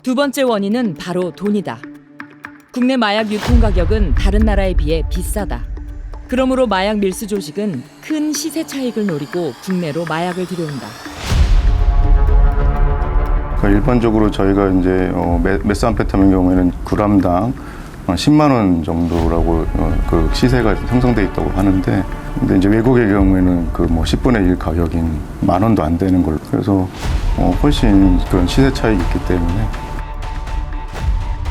두 번째 원인은 바로 돈이다. 국내 마약 유통 가격은 다른 나라에 비해 비싸다. 그러므로 마약 밀수 조직은 큰 시세 차익을 노리고 국내로 마약을 들여온다. 일반적으로 저희가 이제 메스암페타민 경우에는 g당 10만 원 정도라고 그 시세가 형성돼 있다고 하는데, 근데 이제 외국의 경우에는 그 뭐 10분의 1 가격인 10,000원도 안 되는 걸로, 그래서 훨씬 그런 시세 차익이 있기 때문에.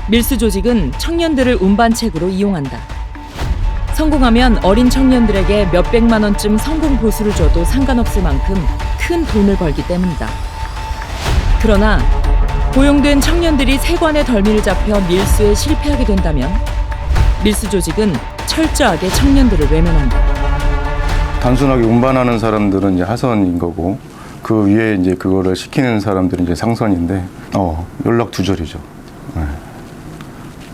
밀수 조직은 청년들을 운반책으로 이용한다. 성공하면 어린 청년들에게 몇백만 원쯤 성공 보수를 줘도 상관없을 만큼 큰 돈을 벌기 때문이다. 그러나 고용된 청년들이 세관의 덜미를 잡혀 밀수에 실패하게 된다면 밀수 조직은 철저하게 청년들을 외면한다. 단순하게 운반하는 사람들은 이제 하선인 거고, 그 위에 이제 그거를 시키는 사람들은 이제 상선인데, 연락 두절이죠. 네.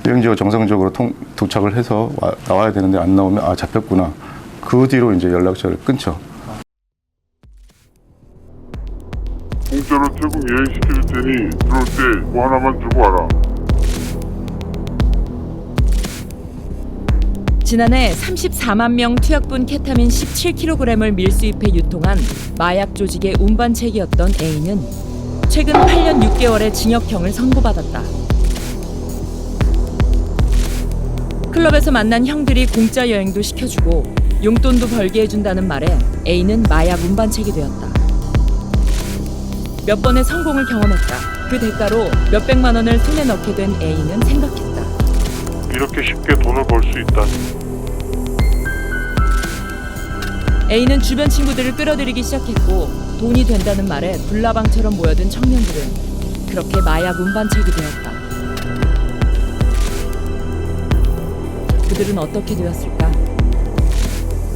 여행지가 정상적으로 도착을 해서 나와야 되는데 안 나오면 잡혔구나. 그 뒤로 이제 연락처를 끊죠. 공짜로 태국 여행시킬 테니 들어올 때 뭐 하나만 들고 와라. 지난해 34만 명 투약분 케타민 17kg을 밀수입해 유통한 마약 조직의 운반책이었던 A는 최근 8년 6개월의 징역형을 선고받았다. 클럽에서 만난 형들이 공짜 여행도 시켜주고 용돈도 벌게 해준다는 말에 A는 마약 운반책이 되었다. 몇 번의 성공을 경험했다. 그 대가로 몇백만 원을 손에 넣게 된 A는 생각했다. 이렇게 쉽게 돈을 벌 수 있다니. A는 주변 친구들을 끌어들이기 시작했고, 돈이 된다는 말에 불나방처럼 모여든 청년들은 그렇게 마약 운반책이 되었다. 그들은 어떻게 되었을까?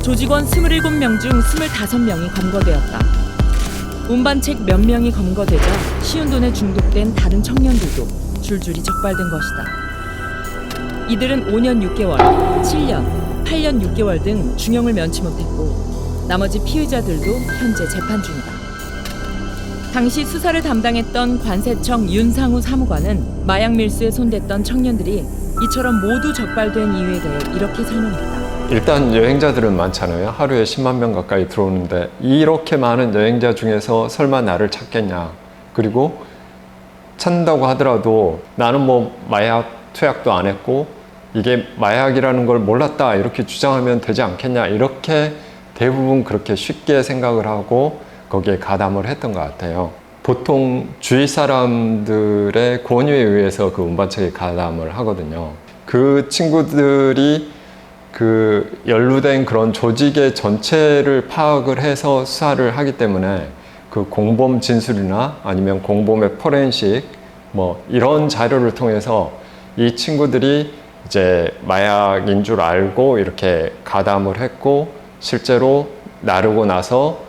조직원 27명 중 25명이 검거되었다. 운반책 몇 명이 검거되자 쉬운 돈에 중독된 다른 청년들도 줄줄이 적발된 것이다. 이들은 5년 6개월, 7년, 8년 6개월 등 중형을 면치 못했고, 나머지 피의자들도 현재 재판 중이다. 당시 수사를 담당했던 관세청 윤상우 사무관은 마약 밀수에 손댔던 청년들이 이처럼 모두 적발된 이유에 대해 이렇게 설명했다. 일단 여행자들은 많잖아요. 하루에 10만 명 가까이 들어오는데 이렇게 많은 여행자 중에서 설마 나를 찾겠냐. 그리고 찾는다고 하더라도 나는 뭐 마약 투약도 안 했고 이게 마약이라는 걸 몰랐다 이렇게 주장하면 되지 않겠냐. 이렇게 대부분 그렇게 쉽게 생각을 하고 거기에 가담을 했던 것 같아요. 보통 주위 사람들의 권유에 의해서 그 운반책에 가담을 하거든요. 그 친구들이 그 연루된 그런 조직의 전체를 파악을 해서 수사를 하기 때문에 그 공범 진술이나 아니면 공범의 포렌식 뭐 이런 자료를 통해서 이 친구들이 이제 마약인 줄 알고 이렇게 가담을 했고 실제로 나르고 나서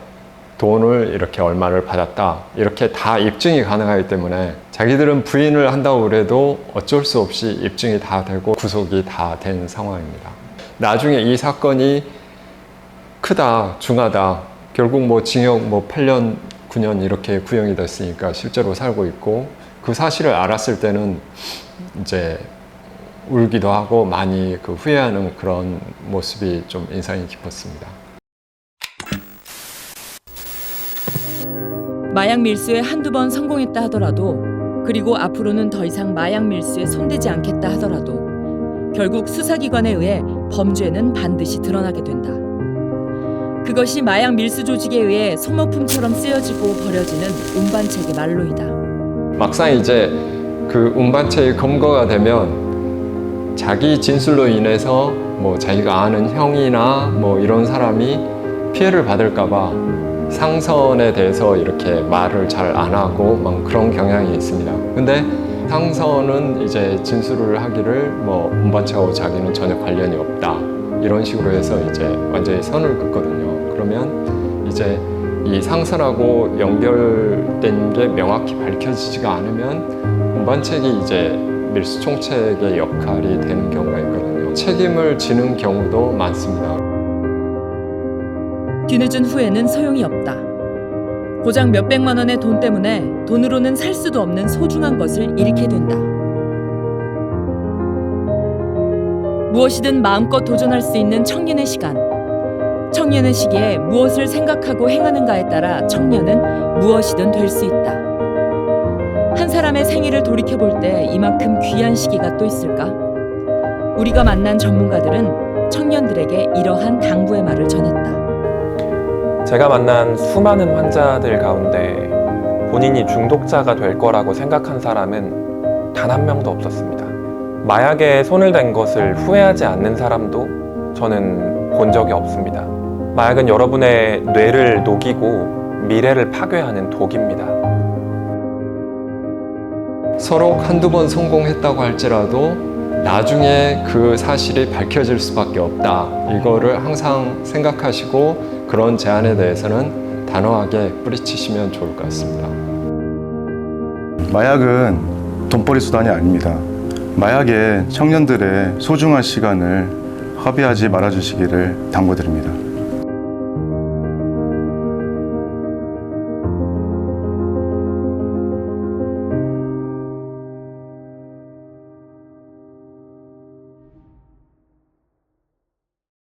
돈을 이렇게 얼마를 받았다 이렇게 다 입증이 가능하기 때문에 자기들은 부인을 한다고 그래도 어쩔 수 없이 입증이 다 되고 구속이 다 된 상황입니다. 나중에 이 사건이 크다 중하다 결국 뭐 징역 뭐 8년 9년 이렇게 구형이 됐으니까 실제로 살고 있고 그 사실을 알았을 때는 이제 울기도 하고 많이 그 후회하는 그런 모습이 좀 인상이 깊었습니다. 마약 밀수에 한두 번 성공했다 하더라도, 그리고 앞으로는 더 이상 마약 밀수에 손대지 않겠다 하더라도 결국 수사기관에 의해 범죄는 반드시 드러나게 된다. 그것이 마약 밀수 조직에 의해 소모품처럼 쓰여지고 버려지는 운반책의 말로이다. 막상 이제 그 운반책이 검거가 되면 자기 진술로 인해서 뭐 자기가 아는 형이나 뭐 이런 사람이 피해를 받을까봐 상선에 대해서 이렇게 말을 잘 안 하고 막 그런 경향이 있습니다. 근데 상선은 이제 진술을 하기를 뭐 운반체하고 자기는 전혀 관련이 없다 이런 식으로 해서 이제 완전히 선을 긋거든요. 그러면 이제 이 상선하고 연결된 게 명확히 밝혀지지가 않으면 운반책이 이제 밀수 총책의 역할이 되는 경우가 있거든요. 책임을 지는 경우도 많습니다. 뒤늦은 후회는 소용이 없다. 고작 몇백만 원의 돈 때문에 돈으로는 살 수도 없는 소중한 것을 잃게 된다. 무엇이든 마음껏 도전할 수 있는 청년의 시간. 청년의 시기에 무엇을 생각하고 행하는가에 따라 청년은 무엇이든 될 수 있다. 한 사람의 생애를 돌이켜볼 때 이만큼 귀한 시기가 또 있을까? 우리가 만난 전문가들은 청년들에게 이러한 당부의 말을 전했다. 제가 만난 수많은 환자들 가운데 본인이 중독자가 될 거라고 생각한 사람은 단 한 명도 없었습니다. 마약에 손을 댄 것을 후회하지 않는 사람도 저는 본 적이 없습니다. 마약은 여러분의 뇌를 녹이고 미래를 파괴하는 독입니다. 서로 한두 번 성공했다고 할지라도 나중에 그 사실이 밝혀질 수밖에 없다. 이거를 항상 생각하시고 그런 제안에 대해서는 단호하게 뿌리치시면 좋을 것 같습니다. 마약은 돈벌이 수단이 아닙니다. 마약에 청년들의 소중한 시간을 허비하지 말아주시기를 당부드립니다.